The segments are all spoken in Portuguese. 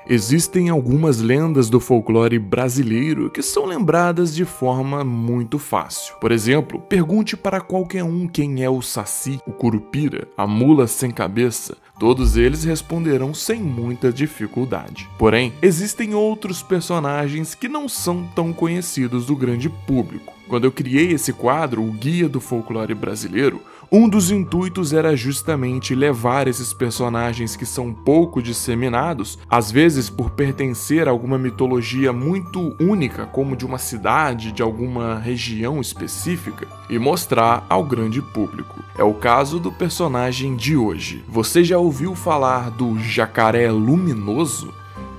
Existem algumas lendas do folclore brasileiro que são lembradas de forma muito fácil. Por exemplo, pergunte para qualquer um quem é o Saci, o Curupira, a mula sem cabeça. Todos eles responderão sem muita dificuldade. Porém, existem outros personagens que não são tão conhecidos do grande público. Quando eu criei esse quadro, o Guia do Folclore Brasileiro, um dos intuitos era justamente levar esses personagens que são pouco disseminados, às vezes por pertencer a alguma mitologia muito única, como de uma cidade, de alguma região específica, e mostrar ao grande público. É o caso do personagem de hoje. Você já ouviu falar do Jacaré Luminoso?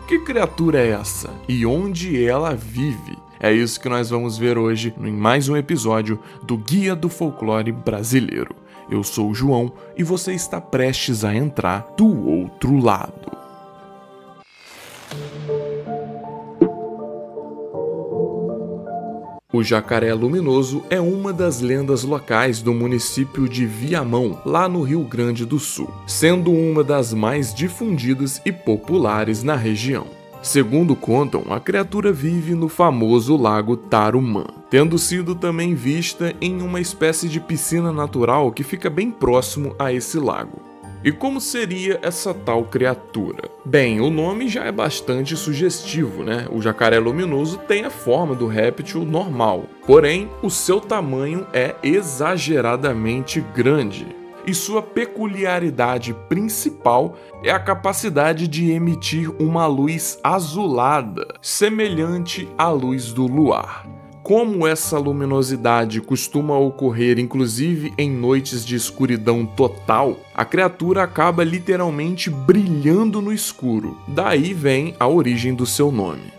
Que criatura é essa? E onde ela vive? É isso que nós vamos ver hoje em mais um episódio do Guia do Folclore Brasileiro. Eu sou o João e você está prestes a entrar do outro lado. O Jacaré Luminoso é uma das lendas locais do município de Viamão, lá no Rio Grande do Sul, sendo uma das mais difundidas e populares na região. Segundo contam, a criatura vive no famoso Lago Tarumã, tendo sido também vista em uma espécie de piscina natural que fica bem próximo a esse lago. E como seria essa tal criatura? Bem, o nome já é bastante sugestivo, né? O jacaré luminoso tem a forma do réptil normal, porém, o seu tamanho é exageradamente grande. E sua peculiaridade principal é a capacidade de emitir uma luz azulada, semelhante à luz do luar. Como essa luminosidade costuma ocorrer inclusive em noites de escuridão total, a criatura acaba literalmente brilhando no escuro. Daí vem a origem do seu nome.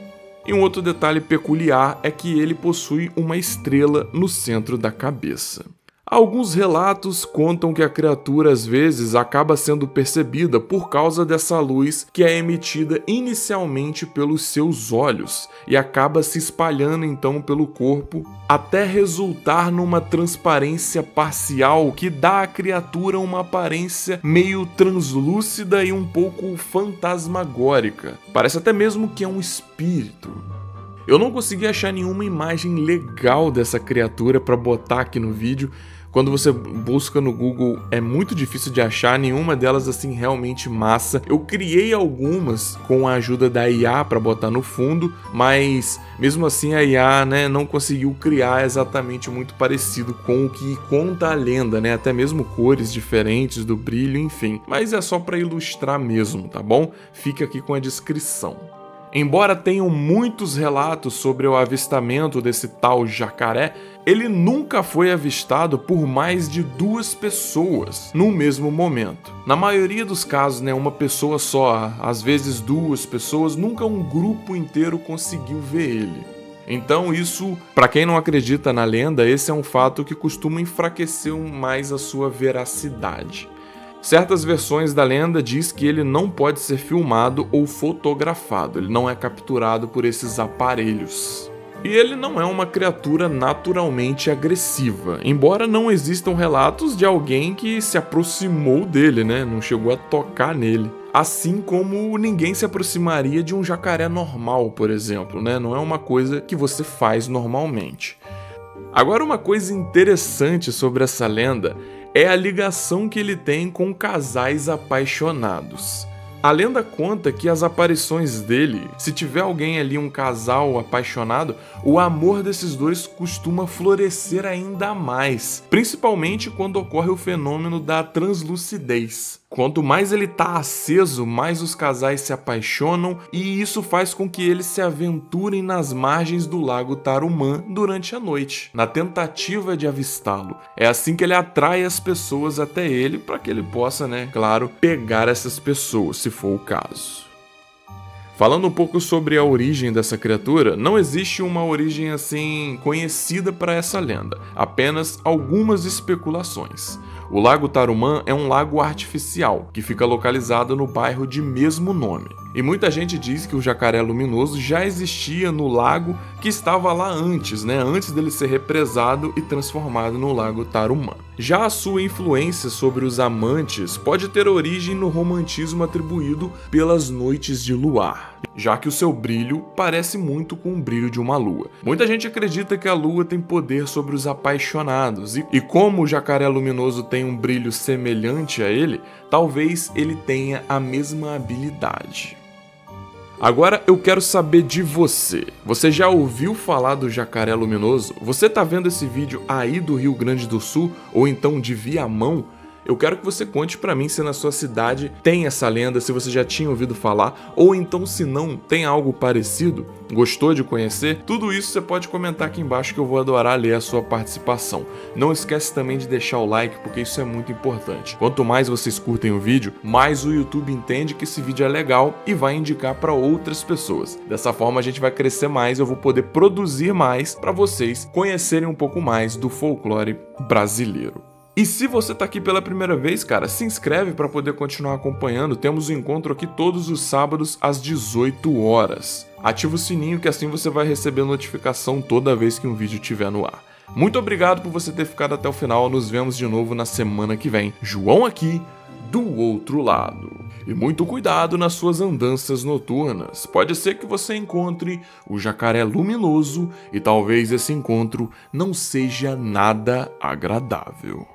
E um outro detalhe peculiar é que ele possui uma estrela no centro da cabeça. Alguns relatos contam que a criatura às vezes acaba sendo percebida por causa dessa luz que é emitida inicialmente pelos seus olhos e acaba se espalhando então pelo corpo até resultar numa transparência parcial que dá à criatura uma aparência meio translúcida e um pouco fantasmagórica. Parece até mesmo que é um espírito. Eu não consegui achar nenhuma imagem legal dessa criatura para botar aqui no vídeo. Quando você busca no Google é muito difícil de achar nenhuma delas assim realmente massa. Eu criei algumas com a ajuda da IA para botar no fundo, mas mesmo assim a IA, não conseguiu criar exatamente muito parecido com o que conta a lenda, até mesmo cores diferentes do brilho, enfim. Mas é só para ilustrar mesmo, tá bom? Fica aqui com a descrição. Embora tenham muitos relatos sobre o avistamento desse tal jacaré, ele nunca foi avistado por mais de 2 pessoas no mesmo momento. Na maioria dos casos, uma pessoa só, às vezes 2 pessoas, nunca um grupo inteiro conseguiu ver ele. Então isso, para quem não acredita na lenda, esse é um fato que costuma enfraquecer mais a sua veracidade. Certas versões da lenda diz que ele não pode ser filmado ou fotografado, ele não é capturado por esses aparelhos. E ele não é uma criatura naturalmente agressiva, embora não existam relatos de alguém que se aproximou dele, não chegou a tocar nele. Assim como ninguém se aproximaria de um jacaré normal, por exemplo, não é uma coisa que você faz normalmente. Agora, uma coisa interessante sobre essa lenda é a ligação que ele tem com casais apaixonados. A lenda conta que as aparições dele, se tiver alguém ali, um casal apaixonado, o amor desses dois costuma florescer ainda mais, principalmente quando ocorre o fenômeno da translucidez. Quanto mais ele tá aceso, mais os casais se apaixonam e isso faz com que eles se aventurem nas margens do Lago Tarumã durante a noite, na tentativa de avistá-lo. É assim que ele atrai as pessoas até ele para que ele possa, claro, pegar essas pessoas, se for o caso. Falando um pouco sobre a origem dessa criatura, não existe uma origem assim conhecida para essa lenda, apenas algumas especulações. O Lago Tarumã é um lago artificial que fica localizado no bairro de mesmo nome. E muita gente diz que o jacaré luminoso já existia no lago que estava lá antes, antes dele ser represado e transformado no lago Tarumã. Já a sua influência sobre os amantes pode ter origem no romantismo atribuído pelas noites de luar, já que o seu brilho parece muito com o brilho de uma lua. Muita gente acredita que a lua tem poder sobre os apaixonados, e como o jacaré luminoso tem um brilho semelhante a ele, talvez ele tenha a mesma habilidade. Agora eu quero saber de você. Você já ouviu falar do jacaré luminoso? Você tá vendo esse vídeo aí do Rio Grande do Sul ou então de Viamão? Eu quero que você conte pra mim se na sua cidade tem essa lenda, se você já tinha ouvido falar, ou então se não, tem algo parecido? Gostou de conhecer? Tudo isso você pode comentar aqui embaixo que eu vou adorar ler a sua participação. Não esquece também de deixar o like, porque isso é muito importante. Quanto mais vocês curtem o vídeo, mais o YouTube entende que esse vídeo é legal e vai indicar para outras pessoas. Dessa forma a gente vai crescer mais, eu vou poder produzir mais para vocês conhecerem um pouco mais do folclore brasileiro. E se você tá aqui pela primeira vez, cara, se inscreve para poder continuar acompanhando. Temos um encontro aqui todos os sábados às 18 horas. Ativa o sininho que assim você vai receber notificação toda vez que um vídeo estiver no ar. Muito obrigado por você ter ficado até o final. Nos vemos de novo na semana que vem. João aqui, do outro lado. E muito cuidado nas suas andanças noturnas. Pode ser que você encontre o jacaré luminoso e talvez esse encontro não seja nada agradável.